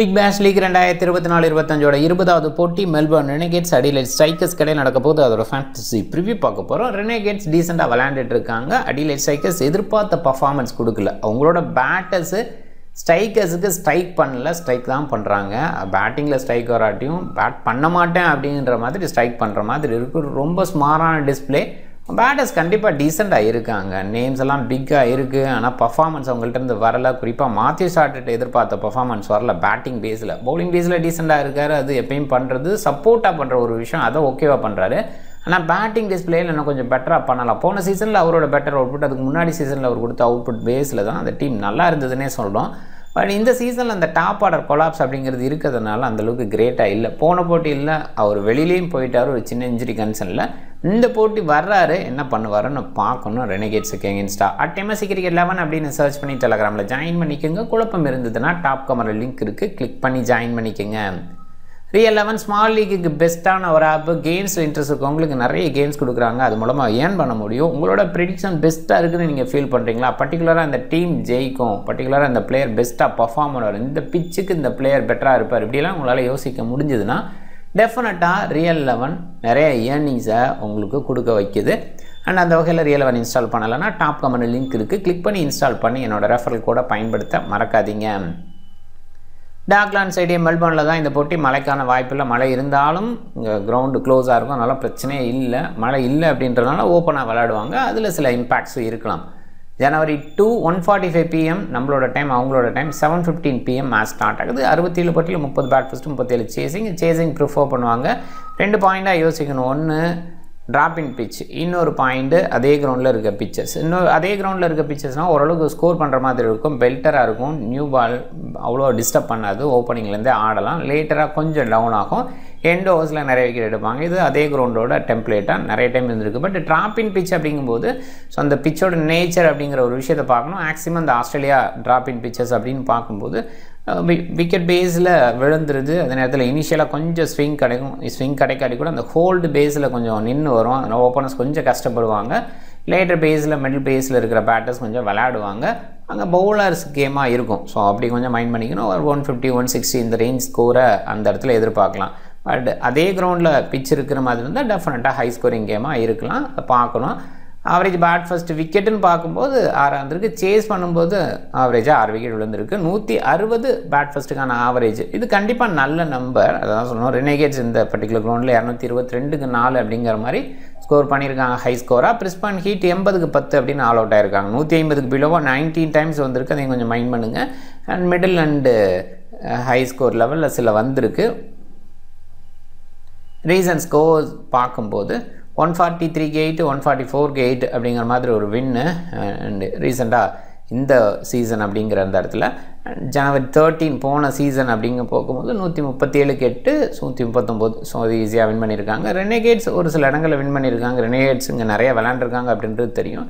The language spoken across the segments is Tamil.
பிக் பேஷ் லீக் 2024-25ஓட 20வது போட்டி மெல்பர்ன் ரெனேகேட்ஸ் அடிலைட் ஸ்ட்ரைக்கர்ஸ் கடையில் நடக்க போது அதோட ஃபேண்டசி ப்ரிவ்யூ பார்க்க போகிறோம். ரெனேகேட்ஸ் டீசெண்டாக விளையாண்டுட்டு இருக்காங்க. அடிலைட் ஸ்ட்ரைக்கர்ஸ் எதிர்பார்த்த பர்ஃபார்மன்ஸ் கொடுக்கல. அவங்களோட பேட்டர்ஸு ஸ்ட்ரைக்கர்ஸுக்கு ஸ்ட்ரைக் பண்ணல, ஸ்ட்ரைக் தான் பண்ணுறாங்க. பேட்டிங்கில் ஸ்ட்ரைக் வராட்டியும் பேட் பண்ண மாட்டேன் அப்படின்ற மாதிரி ஸ்ட்ரைக் பண்ணுற மாதிரி இருக்குது. ரொம்ப ஸ்மாரான டிஸ்பிளே. பேட்டர்ஸ் கண்டிப்பாக டீசெண்டாக இருக்காங்க. நேம்ஸ் எல்லாம் பிக்காக இருக்குது. ஆனால் பர்ஃபார்மன்ஸ் அவங்கள்ட்ட இருந்து வரல. குறிப்பாக மாத்யூ சார்ட்டர்ட் எதிர்பார்த்த பர்ஃபார்மன்ஸ் வரல. பேட்டிங் பேஸில் பவுலிங் பேஸில் டீசெண்டாக இருக்கார். அது எப்பயும் பண்ணுறது சப்போர்ட்டாக பண்ணுற ஒரு விஷயம், அதை ஓகேவாக பண்ணுறாரு. ஆனால் பேட்டிங் டிஸ்பிளேயில் இன்னும் கொஞ்சம் பெட்டராக பண்ணலாம். போன சீசனில் அவரோட பெட்டர் அவுட்புட், அதுக்கு முன்னாடி சீசனில் அவர் கொடுத்த அவுட்புட் பேஸில் தான் அந்த டீம் நல்லா இருந்ததுன்னே சொல்கிறோம். பட் இந்த சீசனில் அந்த டாப் ஆர்டர் கொலாப்ஸ் அப்படிங்கிறது இருக்கிறதுனால அந்தளவுக்கு கிரேட்டாக இல்லை. போன போட்டியில் அவர் வெளியிலையும் போயிட்டார் ஒரு சின்ன இன்ஜுரி கன்சர்னில். இந்த போட்டி வர்றாரு, என்ன பண்ணுவாருன்னு பார்க்கணும். ரெனேகேட்ஸுக்கு எகென்ஸ்டா @MSC Cricket 11 அப்படின்னு சர்ச் பண்ணி டெலகிராமில் ஜாயின் பண்ணிக்கோங்க. குழப்பம் இருந்ததுன்னா டாப் கமர் லிங்க் இருக்குது, கிளிக் பண்ணி ஜாயின் பண்ணிக்கோங்க. Real 11 ஸ்மால் லீக்குக்கு பெஸ்ட்டான ஒரு ஆப்பு. கேம்ஸில் இன்ட்ரெஸ்ட் இருக்கவங்களுக்கு நிறைய கேம்ஸ் கொடுக்குறாங்க. அது மூலமாக ஏர்ன் பண்ண முடியும். உங்களோட ப்ரெடிக்ஷன் பெஸ்ட்டாக இருக்குதுன்னு நீங்கள் ஃபீல் பண்ணுறீங்களா? பர்டிகுலராக இந்த டீம் ஜெயிக்கும், பர்டிகுலராக இந்த பிளேயர் பெஸ்ட்டாக பர்ஃபார்ம் பண்ணுவார், இந்த பிச்சுக்கு இந்த பிளேயர் பெட்டராக இருப்பார், இப்படிலாம் உங்களால் யோசிக்க முடிஞ்சதுன்னா டெஃபினட்டாக Real 11 நிறைய ஏர்னிங்ஸை உங்களுக்கு கொடுக்க வைக்குது. அண்ட் அந்த வகையில் Real 11 இன்ஸ்டால் பண்ணலைன்னா டாப் கமெண்ட் லிங்க் இருக்குது, கிளிக் பண்ணி இன்ஸ்டால் பண்ணி என்னோடய ரெஃபரல் கோடை பயன்படுத்த மறக்காதீங்க. டாக்லாண்ட் ஸ்டேடியம் மெல்பர்னில் தான் இந்த போட்டி. மழைக்கான வாய்ப்பில்லை. மழை இருந்தாலும் இங்கே கிரவுண்டு க்ளோஸாக இருக்கும், அதனால் பிரச்சனையே இல்லை. மழை இல்லை அப்படின்றதுனால ஓப்பனாக விளையாடுவாங்க. அதில் சில இம்பேக்ட்ஸும் இருக்கலாம். January 2 1:45 PM நம்மளோட டைம், அவங்களோட டைம் 7:15 PM மேட்ச் ஸ்டார்ட் ஆகுது. 67 போட்டியில் 30 பேட் ஃபஸ்ட்டு, 37 சேசிங் ப்ரிஃபர் பண்ணுவாங்க. 2 பாயிண்ட்டாக யோசிக்கணும். ஒன்று ட்ராப்பின் பிச், இன்னொரு பாயிண்ட்டு அதே கிரவுண்டில் இருக்க பிச்சஸ். அதே கிரவுண்டில் இருக்க பிச்சஸ்னால் ஓரளவுக்கு ஸ்கோர் பண்ணுற மாதிரி இருக்கும், பெல்டராக இருக்கும். நியூ பால் அவ்வளோ டிஸ்டர்ப் பண்ணாது, ஓப்பனிங்லேருந்தே ஆடலாம். லேட்டராக கொஞ்சம் டவுன் ஆகும். எண்ட் ஓவர்ஸில் நிறைய விக்கெட் எடுப்பாங்க. இது அதே கிரவுண்டோட டெம்ப்ளேட்டாக நிறைய டைம் இருந்திருக்கு. பட் ட்ராப்பின் பிச் அப்படிங்கும்போது ஸோ அந்த பிச்சோட நேச்சர் அப்படிங்கிற ஒரு விஷயத்தை பார்க்கணும். மேக்ஸிமம் இந்த ஆஸ்திரேலியா ட்ராப்பின் பிச்சஸ் அப்படின்னு பார்க்கும்போது விக்கெட் பேஸில் விழுந்துருது. அதே நேரத்தில் இனிஷியலாக கொஞ்சம் ஸ்விங் கிடைக்காட்டி கூட அந்த ஹோல்டு பேஸில் கொஞ்சம் நின்று வரும். அதனால் ஓப்பனர்ஸ் கொஞ்சம் கஷ்டப்படுவாங்க. லேட்டர் பேஸில் மிடில் பேஸில் இருக்கிற பேட்டர்ஸ் கொஞ்சம் விளையாடுவாங்க. அங்கே பவுலர்ஸ் கேமாக இருக்கும். ஸோ அப்படி கொஞ்சம் மைண்ட் பண்ணிக்கணும். ஒரு 150 160 இந்த ரேஞ்ச் ஸ்கோரை அந்த இடத்துல எதிர்பார்க்கலாம். பட் அதே கிரவுண்டில் பிச் இருக்கிற மாதிரி இருந்தால் டெஃபினட்டாக ஹை ஸ்கோரிங் கேமாக இருக்கலாம். அதை பார்க்கணும். ஆவரேஜ் பேட் ஃபஸ்ட்டு விக்கெட்டுன்னு பார்க்கும்போது 6 வந்திருக்கு. சேஸ் பண்ணும்போது ஆவரேஜாக 6 விக்கெட் விழுந்திருக்கு. 160 பேட் ஃபஸ்ட்டுக்கான ஆவரேஜ். இது கண்டிப்பாக நல்ல நம்பர். அதான் சொல்லணும். ரெனேகேட்ஸ் இந்த பர்டிகுலர் கிரவுண்டில் 222க்கு 4 அப்படிங்கிற மாதிரி ஸ்கோர் பண்ணியிருக்காங்க ஹை ஸ்கோராக. பிரிஸ்பன் ஹீட் 80க்கு 10 அப்படின்னு ஆல் அவுட் ஆகிருக்காங்க. 150க்கு பிலோவாக 19 டைம்ஸ் வந்திருக்கு. அதையும் கொஞ்சம் மைண்ட் பண்ணுங்கள். And middle and high score லெவலில் சில வந்திருக்கு. ரீசன்ட் ஸ்கோர் பார்க்கும்போது 143-8 144-8 அப்படிங்கிற மாதிரி ஒரு வின்னு. அண்டு ரீசெண்டாக இந்த சீசன் அப்படிங்கிற அந்த இடத்துல January 13 போன சீசன் அப்படிங்க போகும்போது 137-8 139. ஸோ அது ஈஸியாக வின் பண்ணியிருக்காங்க. ரெனேகேட்ஸ் ஒரு சில இடங்களில் வின் பண்ணியிருக்காங்க. ரெனேகேட்ஸ் இங்கே நிறைய விளையாண்டுருக்காங்க அப்படின்றது தெரியும்.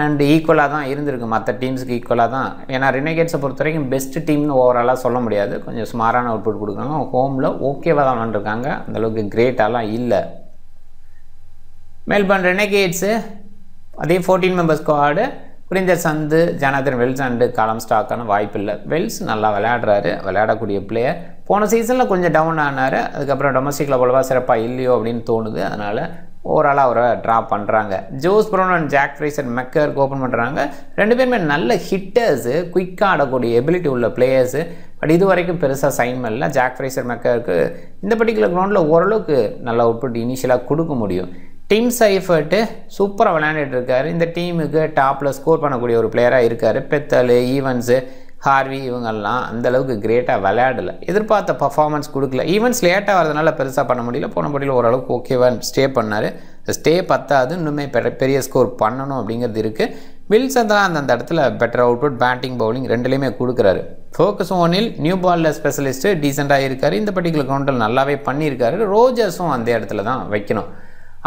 அண்ட் ஈக்குவலாக தான் இருந்திருக்கு, மற்ற டீம்ஸுக்கு ஈக்குவலாக தான். ஏன்னா ரெனேகேட்ஸை பொறுத்த வரைக்கும் பெஸ்ட் டீம்னு ஓவராலாக சொல்ல முடியாது. கொஞ்சம் ஸ்மாரான அவுட்புட் கொடுக்குறாங்க. ஹோமில் ஓகேவாக தான் விளாண்டுருக்காங்க, அந்தளவுக்கு கிரேட்டாலாம் இல்லை. மெல்பர்ன் ரெனேகேட்ஸு அதே 14 member squad. Gurinder Sandhu, ஜனாதன் Wells and காலம் ஸ்டாக்கான வாய்ப்பு இல்லை. வெல்ஸ் நல்லா விளையாடக்கூடிய பிளேயர். போன சீசனில் கொஞ்சம் டவுன் ஆனார். அதுக்கப்புறம் டொமஸ்டிக்கில் போலவா சிறப்பாக இல்லையோ அப்படின்னு தோணுது. அதனால் ஓவராலாக அவரை ட்ராப் பண்ணுறாங்க. Jos Brown and Jake Fraser மெக்கருக்கு ஓப்பன் பண்ணுறாங்க. 2 பேருமே நல்ல ஹிட்டர்ஸு, குயிக்காக ஆடக்கூடிய எபிலிட்டி உள்ள பிளேயர்ஸு. பட் இது வரைக்கும் பெருசாக சைன் பண்ணல. ஜாக் ஃப்ரேசர் மெக்கருக்கு இந்த பர்டிகுலர் கிரவுண்டில் ஓரளவுக்கு நல்ல அவுட்புட் இனிஷியலாக கொடுக்க முடியும். டீம் சைஃபர்ட்டு சூப்பராக விளையாண்டுட்டு இருக்காரு. இந்த டீமுக்கு டாப்பில் ஸ்கோர் பண்ணக்கூடிய ஒரு பிளேயராக இருக்கார். பெத்தல், ஈவன்ஸு, ஹார்வி இவங்கெல்லாம் அந்தளவுக்கு கிரேட்டாக விளையாடலை. எதிர்பார்த்த பர்ஃபார்மன்ஸ் கொடுக்கல. ஈவன்ஸ் லேட்டாக வரதுனால பெருசாக பண்ண முடியல. போன போட்டியில் ஓரளவுக்கு ஓகேவாக ஸ்டே பண்ணார். ஸ்டே பத்தாது, இன்னுமே பெரிய ஸ்கோர் பண்ணணும் அப்படிங்கிறது இருக்குது. வில்சன் தான் அந்த இடத்துல பெட்டர் அவுட்புட் பேட்டிங் பவுலிங் ரெண்டுலேயுமே கொடுக்குறாரு. ஃபோக்கஸ் ஒன்னில் நியூ பாலில் ஸ்பெஷலிஸ்ட்டு டீசெண்டாக இருக்கார். இந்த பர்டிகுலர் கவுண்டில் நல்லாவே பண்ணியிருக்காரு. ரோஜர்ஸும் அந்த இடத்துல தான் வைக்கணும்.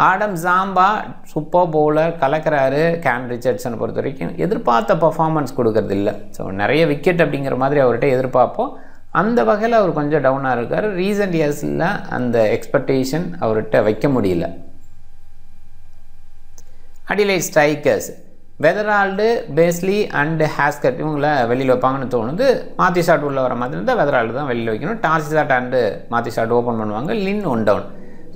ஆடம் ஜாம்பா சூப்பர் பவுலர், கலக்கிறாரு. கேன் ரிச்சர்ட்ஸனை பொறுத்த வரைக்கும் எதிர்பார்த்த பர்ஃபார்மன்ஸ் கொடுக்கறது இல்லை. ஸோ நிறைய விக்கெட் அப்படிங்கிற மாதிரி அவர்கிட்ட எதிர்பார்ப்போம். அந்த வகையில் அவர் கொஞ்சம் டவுனாக இருக்கார். ரீசன்ட் இயர்ஸில் அந்த எக்ஸ்பெக்டேஷன் அவர்கிட்ட வைக்க முடியல. Adelaide Strikers Weatherald, Paisley and Haskett இவங்கள வெளியில் வைப்பாங்கன்னு தோணுது. மாத்தி ஷாட் உள்ள வர மாதிரி இருந்தால் வெதரால்டு தான் வெளியில் வைக்கணும். டார்சிசாட் அண்டு மாத்தி ஷாட் ஓப்பன் பண்ணுவாங்க. லின் 1 டவுன்.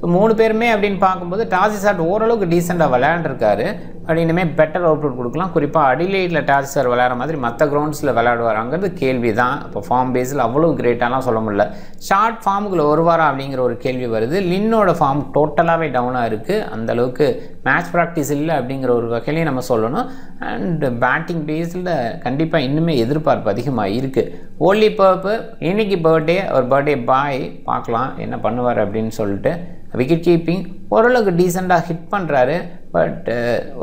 ஸோ 3 பேருமே அப்படின்னு பார்க்கும்போது டார்சிசாட் ஓரளவுக்கு டீசெண்டாக விளையாண்டுருக்காரு. அப்படி இனிமேல் பெட்டர் அவுட்புட் கொடுக்கலாம். குறிப்பாக அடிலைட்டில் டார்சிசாட் விளையாடுற மாதிரி மற்ற கிரவுண்ட்ஸில் விளையாடுவாராங்கிறது கேள்வி தான். இப்போ ஃபார்ம் பேஸில் அவ்வளோ கிரேட்டாலாம் சொல்ல முடியல. ஷார்ட் ஃபார்முக்குள்ள வருவாரா அப்படிங்கிற ஒரு கேள்வி வருது. லின்னோட ஃபார்ம் டோட்டலாகவே டவுனாக இருக்குது. அந்தளவுக்கு மேட்ச் ப்ராக்டிஸ் இல்லை அப்படிங்கிற ஒரு வகையிலையும் நம்ம சொல்லணும். அண்ட் பேட்டிங் பேஸில் கண்டிப்பாக இன்னுமே எதிர்பார்ப்பு அதிகமாக இருக்குது. ஓன்லி பர்ப்பு இன்னைக்கு பர்த்டே, ஒரு பர்த்டே பாய் பார்க்கலாம் என்ன பண்ணுவார் அப்படின்னு சொல்லிட்டு. விக்கெட் கீப்பிங் ஓரளவுக்கு டீசெண்டாக ஹிட் பண்ணுறாரு. பட்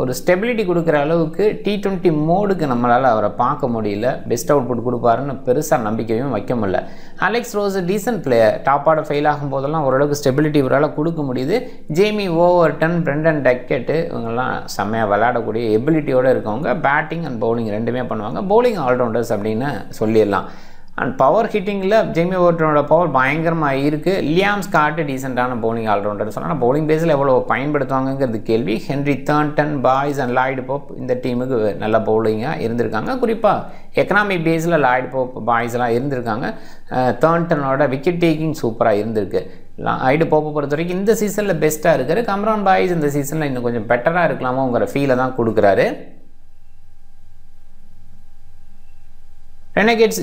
ஒரு ஸ்டெபிலிட்டி கொடுக்குற அளவுக்கு T20 மோடுக்கு நம்மளால் அவரை பார்க்க முடியல. பெஸ்ட் அவுட்புட் கொடுப்பாருன்னு பெருசாக நம்பிக்கையும் வைக்க முடியல. Alex rose decent player. Top order fail ஆகும் போதெல்லாம் ஓரளவுக்கு ஸ்டெபிலிட்டி இவரால் கொடுக்க முடியுது. ஜேமி ஓவர்டன், பிரெண்டன் டக்கெட்டு இவங்கெல்லாம் செம்மையாக விளையாடக்கூடிய எபிலிட்டியோடு இருக்கவங்க. பேட்டிங் அண்ட் பவுலிங் ரெண்டுமே பண்ணுவாங்க. பவுலிங் ஆல்ரவுண்டர்ஸ் அப்படின்னு சொல்லிடலாம். அண்ட் பவர் ஹிட்டிங்கில் ஜேமி ஓவர்டனோட பவர் பயங்கரமாக இருக்குது. லியாம் ஸ்காட் டீசெண்டான பவுலிங் ஆல்ரவுண்டர்னு சொன்னால் பவுலிங் பேஸில் எவ்வளோ பயன்படுத்துவாங்கங்கிறது கேள்வி. Henry Thornton, boys and Lloyd Pope இந்த டீமுக்கு நல்ல பவுலிங்காக இருந்திருக்காங்க. குறிப்பாக எக்கனாமிக் பேஸில் லாய்டு போப், பாய்ஸ் எல்லாம் இருந்திருக்காங்க. தார்ன்டனோட விக்கெட் டேக்கிங் சூப்பராக இருந்திருக்கு. லாய்டு போப்பை பொறுத்த வரைக்கும் இந்த சீசனில் பெஸ்ட்டாக இருக்காரு. கம்ரான் பாய்ஸ் இந்த சீசனில் இன்னும் கொஞ்சம் பெட்டராக இருக்கலாமோங்கிற ஃபீலை தான் கொடுக்குறாரு. ரெனகேட்ஸ்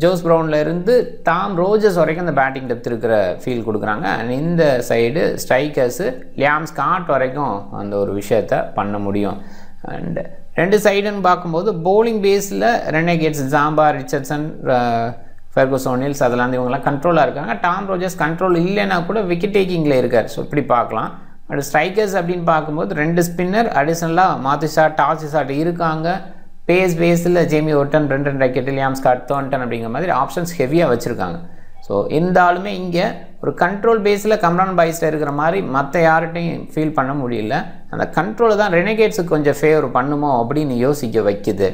ஜோஸ் ப்ரவுனில் இருந்து டாம் ரோஜர்ஸ் வரைக்கும் அந்த பேட்டிங் டெப்த் இருக்கிற ஃபீல் கொடுக்குறாங்க. அண்ட் இந்த சைடு ஸ்ட்ரைக்கர்ஸு லியாம் ஸ்காட் வரைக்கும் அந்த ஒரு விஷயத்தை பண்ண முடியும். அண்ட் ரெண்டு சைடுன்னு பார்க்கும்போது பவுலிங் பேஸில் ரெனகேட்ஸ் ஜாம்பா, ரிச்சர்ட்சன், ஃபெர்குசன் ஓனில், சதர்லாந்து இவங்கெல்லாம் கண்ட்ரோலாக இருக்காங்க. டாம் ரோஜர்ஸ் கண்ட்ரோல் இல்லைன்னா கூட விக்கெட் டேக்கிங்கில் இருக்கார். ஸோ இப்படி பார்க்கலாம். பட் ஸ்ட்ரைக்கர்ஸ் அப்படின்னு பார்க்கும்போது 2 ஸ்பின்னர் அடிஷ்னலாக மாத்தி ஷாட், டார்சிசாட் இருக்காங்க. பேஸ் பேஸில் Jamie Overton, Brendan Duckett, Liam Scott, Thornton அப்படிங்கிற மாதிரி ஆப்ஷன்ஸ் ஹெவியாக வச்சுருக்காங்க. ஸோ இருந்தாலுமே இங்கே ஒரு கண்ட்ரோல் பேஸில் கம்ரான் பாய்ஸில் இருக்கிற மாதிரி மற்ற யார்கிட்டையும் ஃபீல் பண்ண முடியல. அந்த கண்ட்ரோலை தான் ரெனகேட்ஸுக்கு கொஞ்சம் ஃபேவர் பண்ணுமோ அப்படின்னு யோசிக்க வைக்குது.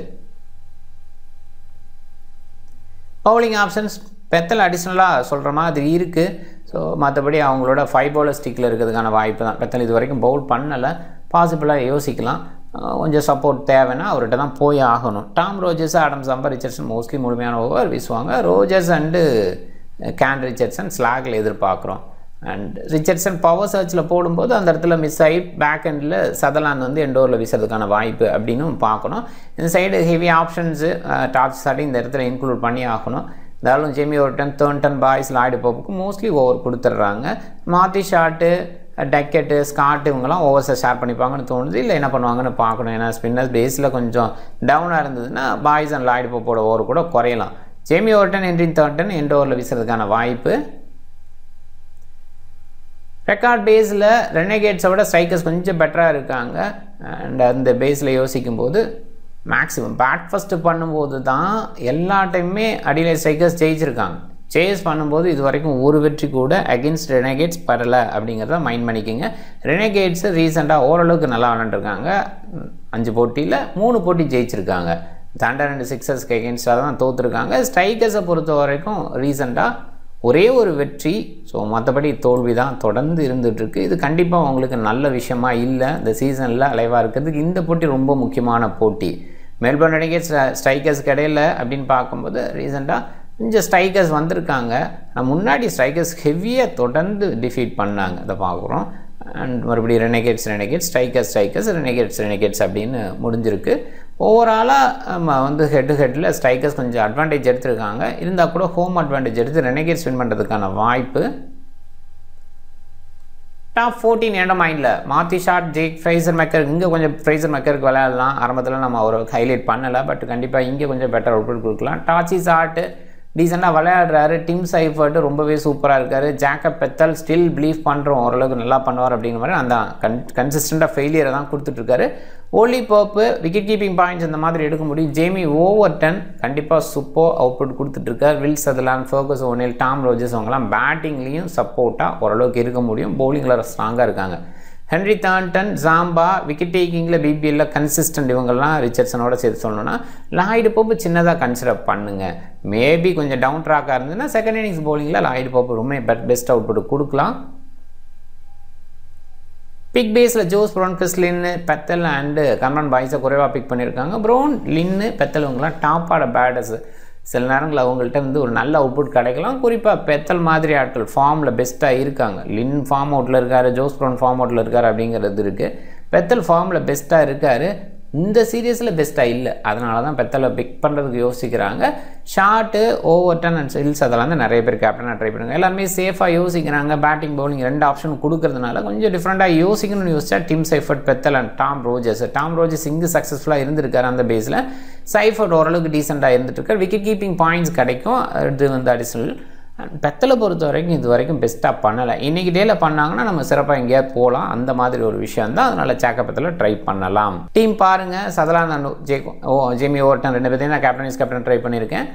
பவுலிங் ஆப்ஷன்ஸ் பெத்தல் அடிஷ்னலாக சொல்கிற மாதிரி இருக்குது. ஸோ மற்றபடி அவங்களோட 5 பவுலர் ஸ்டிக்கில் இருக்கிறதுக்கான வாய்ப்பு தான். பெத்தல் இது வரைக்கும் பவுல் பண்ணலை. பாசிபிளாக யோசிக்கலாம். கொஞ்சம் சப்போர்ட் தேவைன்னா அவர்கிட்ட தான் போய் ஆகணும். Tom Rogers, Adam Zampa, Richardson mostly முழுமையான ஓவர் வீசுவாங்க. ரோஜர்ஸ் அண்டு கேன் ரிச்சர்ட்சன் ஸ்லாகில் எதிர்பார்க்குறோம். அண்ட் ரிச்சர்ட்சன் பவர் சர்ச்சில் போடும்போது அந்த இடத்துல மிஸ் ஆகி பேக் எண்டில் சதர்லாந்து வந்து எண்டோரில் வீசுறதுக்கான வாய்ப்பு அப்படின்னு பார்க்கணும். இந்த சைடு ஹெவி ஆப்ஷன்ஸு டார்சிசாட் இந்த இடத்துல இன்க்ளூட் பண்ணி ஆகணும். இருந்தாலும் Jamie Overton, Thornton, Boyce, Lloyd போப்புக்கு மோஸ்ட்லி ஓவர் கொடுத்துட்றாங்க. மாத்தி ஷாட்டு, டக்கெட்டு, ஸ்காட் இவங்கெல்லாம் ஓவர்ஸை ஷேர் பண்ணிப்பாங்கன்னு தோணுது. இல்லை என்ன பண்ணுவாங்கன்னு பார்க்கணும். ஏன்னா ஸ்பின்னர்ஸ் பேஸில் கொஞ்சம் டவுனாக இருந்ததுன்னா பாய்ஸ் அண்ட் லாய்டு போப்போட ஓவர் கூட குறையலாம். Jamie Overton, Henry Thornton end ஓவரில் வீசுறதுக்கான வாய்ப்பு. ரெக்கார்ட் பேஸில் ரெனகேட்ஸை விட ஸ்ட்ரைக்கர்ஸ் கொஞ்சம் பெட்டராக இருக்காங்க. அண்ட் அந்த பேஸில் யோசிக்கும்போது மேக்ஸிமம் பேட் ஃபஸ்ட்டு பண்ணும்போது தான் எல்லா டைமுமே அடியில் ஸ்ட்ரைக்கர்ஸ் ஜெயிச்சிருக்காங்க. சேஸ் பண்ணும்போது இது வரைக்கும் ஒரு வெற்றி கூட அகென்ஸ்ட் ரெனகேட்ஸ் பரலை அப்படிங்கிறத மைண்ட் பண்ணிக்கோங்க. ரெனகேட்ஸு ரீசெண்டாக ஓரளவுக்கு நல்லா விளாண்டுருக்காங்க. 5 போட்டியில் 3 போட்டி ஜெயிச்சிருக்காங்க. தண்டர் 2 சிக்ஸர்ஸ்க்கு அகென்ஸ்டாக தான் தோற்றுருக்காங்க. ஸ்ட்ரைக்கர்ஸை பொறுத்த வரைக்கும் ரீசெண்டாக ஒரே ஒரு வெற்றி. ஸோ மற்றபடி தோல்வி தான் தொடர்ந்து இருந்துகிட்ருக்கு. இது கண்டிப்பாக உங்களுக்கு நல்ல விஷயமா இல்லை. இந்த சீசனில் அலைவாக இருக்கிறதுக்கு இந்த போட்டி ரொம்ப முக்கியமான போட்டி. மெல்பர்ன் ரெனகேட்ஸ் ஸ்ட்ரைக்கர்ஸ்க்கு இடையில அப்படின்னு பார்க்கும்போது ரீசெண்டாக கொஞ்சம் ஸ்ட்ரைக்கர்ஸ் வந்திருக்காங்க. முன்னாடி ஸ்ட்ரைக்கர்ஸ் ஹெவியாக தொடர்ந்து டிஃபீட் பண்ணாங்க. அதை பார்க்குறோம். அண்ட் மறுபடியும் ரெனகேட்ஸ் ஸ்ட்ரைக்கர்ஸ் அப்படின்னு முடிஞ்சிருக்கு. ஓவராலாக நம்ம வந்து ஹெட்டில் ஸ்ட்ரைக்கர்ஸ் கொஞ்சம் அட்வான்டேஜ் எடுத்திருக்காங்க. இருந்தால் கூட ஹோம் அட்வான்டேஜ் எடுத்து ரெனகேட்ஸ் வின் பண்ணுறதுக்கான வாய்ப்பு. டாப் 14 என்னோட மைண்டில் மாத்தி ஷாட், ஜேக் ஃப்ரேசர் மேக்கர். இங்கே கொஞ்சம் ஃப்ரேசர் மேக்கருக்கு விளையாடலாம். ஆரம்பத்தில் நம்ம ஒரு ஹைலைட் பண்ணலை. பட் கண்டிப்பாக இங்கே கொஞ்சம் பெட்டர் அவுட்புட் கொடுக்கலாம். டார்சிசாட் டீசெண்டாக விளையாடுறாரு. டிம் சைஃபர்ட் ரொம்பவே சூப்பராக இருக்கார். ஜேக்கப் பெத்தல் ஸ்டில் பிலீவ் பண்ணுறோம் ஓரளவுக்கு நல்லா பண்ணுவார் அப்படிங்கிற மாதிரி அந்த கன்சிஸ்டண்ட்டாக ஃபெயிலியரை தான் கொடுத்துட்ருக்காரு. Ollie Pope wicket keeping points இந்த மாதிரி எடுக்க முடியும். ஜேமி ஓவர்டன் கண்டிப்பாக சூப்பர் அவுட்புட் கொடுத்துட்ருக்கார். Will Sutherland, Ferguson O'Neill, Tom Rogers அவங்கலாம் பேட்டிங்லேயும் சப்போர்ட்டாக ஓரளவுக்கு இருக்க முடியும். பவுலிங்கில் ஸ்ட்ராங்காக இருக்காங்க. ஹென்ரி தார்ன்டன், ஜாம்பா விக்கெட் டேக்கிங்கில் பிபிஎல்ல கன்சிஸ்டன்ட் இவங்கெல்லாம் ரிச்சர்ட்சனோட சேர்த்து சொல்லணும்னா லாய்டு போப்பு சின்னதாக கன்சிடர் பண்ணுங்கள். மேபி கொஞ்சம் டவுன் ட்ராக்காக இருந்ததுன்னா செகண்ட் இன்னிங்ஸ் பவுலிங்கில் லாய்டு போப்பு ரொம்ப பெஸ்ட் அவுட்புட் கொடுக்கலாம். பிக் பேஸில் Jos Brown, Chris லின்னு, Bethel and Kamran பாய்ஸை குறைவாக பிக் பண்ணியிருக்காங்க. ப்ரௌன், லின்னு, பெத்தல் இவங்களாம் டாப்பான பேட்டர்ஸு. சில நேரங்களில் அவங்கள்ட்ட ஒரு நல்ல அவுட்புட் கிடைக்கலாம். குறிப்பாக பெத்தல் மாதிரி ஆட்கள் ஃபார்மில் பெஸ்ட்டாக இருக்காங்க. லின் ஃபார்ம் அவுட்டில் இருக்கார், ஜோஸ் ப்ரௌன் ஃபார்ம் அவுட்டில் இருக்கார் அப்படிங்கிறது இருக்குது. பெத்தல் ஃபார்மில் பெஸ்ட்டாக இருக்கார், இந்த சீரியஸில் பெஸ்ட்டாக இல்லை. அதனால தான் பெத்தலை பிக் பண்ணுறதுக்கு யோசிக்கிறாங்க. ஷார்ட்டு, ஓவர்டன் அண்ட் ஹில்ஸ் அதெல்லாம் நிறைய பேர் கேப்டனாக ட்ரை பண்ணுறாங்க. எல்லாருமே சேஃபாக யோசிக்கிறாங்க. பேட்டிங் பவுலிங் 2 ஆப்ஷன் கொடுக்கறதுனால கொஞ்சம் டிஃப்ரெண்ட்டாக யோசிக்கணும்னு யோசிச்சா dim Seifert, Bethel and Tom Rogers இங்கே சக்ஸஸ்ஃபுல்லாக இருந்திருக்காரு. அந்த பேஸில் சைஃபர்ட் ஓரளவுக்கு டீசெண்டாக இருந்துட்டுருக்கார். விக்கெட் கீப்பிங் பாயிண்ட்ஸ் கிடைக்கும். அது அடிஷ்னல். பெத்தலை பொறுத்த வரைக்கும் இது வரைக்கும் பெஸ்ட்டாக பண்ணலை. இன்றைக்கி டேயில் பண்ணாங்கன்னா நம்ம சிறப்பாக எங்கேயாவது போகலாம். அந்த மாதிரி ஒரு விஷயம் தான். அதனால் சேக்கப்பத்தில் ட்ரை பண்ணலாம். டீம் பாருங்கள். சதர்லாந்து, ஜேமி ஓவர்டன் 2 பேர்த்தையும் நான் கேப்டன் ட்ரை பண்ணியிருக்கேன்.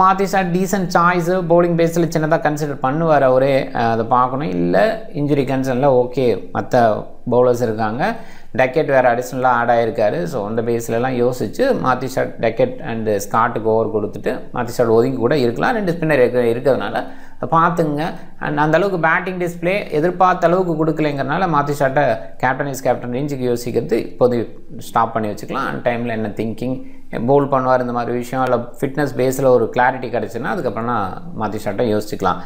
மார்த்திஷா டீசன்ட் சாய்ஸு. பவுலிங் பேஸில் சின்னதாக கன்சிடர் பண்ணுவார் அவரே, அதை பார்க்கணும். இல்லை இன்ஜுரி கன்சர்னில் ஓகே, மற்ற பவுலர்ஸ் இருக்காங்க. டக்கெட் வேறு அடிஷ்னலாக ஆட் ஆகிருக்காரு. ஸோ அந்த பேஸ்லலாம் யோசித்து மார்த்திஷா, டக்கெட் அண்டு ஸ்காட்டுக்கு ஓவர் கொடுத்துட்டு மார்த்திஷா ஒதுங்கி கூட இருக்கலாம். 2 ஸ்பின்னர் இருக்கிறதுனால பார்த்துங்க. அண்ட் அந்தளவுக்கு பேட்டிங் டிஸ்பிளே எதிர்பார்த்த அளவுக்கு கொடுக்கலைங்கிறனால மார்த்திஷாட்டை கேப்டன் ரேஞ்சுக்கு யோசிக்கிறது இப்போது ஸ்டாப் பண்ணி வச்சுக்கலாம். அந்த டைமில் என்ன திங்கிங், பவுல் பண்ணுவார், இந்த மாதிரி விஷயம் இல்லை ஃபிட்னஸ் பேஸில் ஒரு கிளாரிட்டி கிடச்சுன்னா அதுக்கப்புறம் நான் மார்த்திஷாட்டை யோசிச்சுக்கலாம்.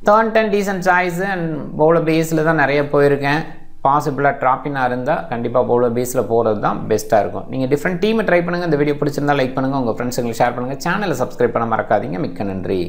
Thornton descent choice and bowler பேஸில் தான் நிறைய போயிருக்கேன். பாசிபிளாக ட்ராப்பினாக இருந்தால் கண்டிப்பாக பவுலர் பேஸில் போகிறது தான் பெஸ்ட்டாக இருக்கும். நீங்கள் டிஃப்ரெண்ட் டீமை ட்ரை பண்ணுங்கள். இந்த வீடியோ பிடிச்சிருந்தால் லைக் பண்ணுங்கள், உங்கள் ஃப்ரெண்ட்ஸுங்களுக்கு ஷேர் பண்ணுங்கள். சேனலை சப்ஸ்கிரைப் பண்ண மறக்காதீங்க. மிக்க நன்றி.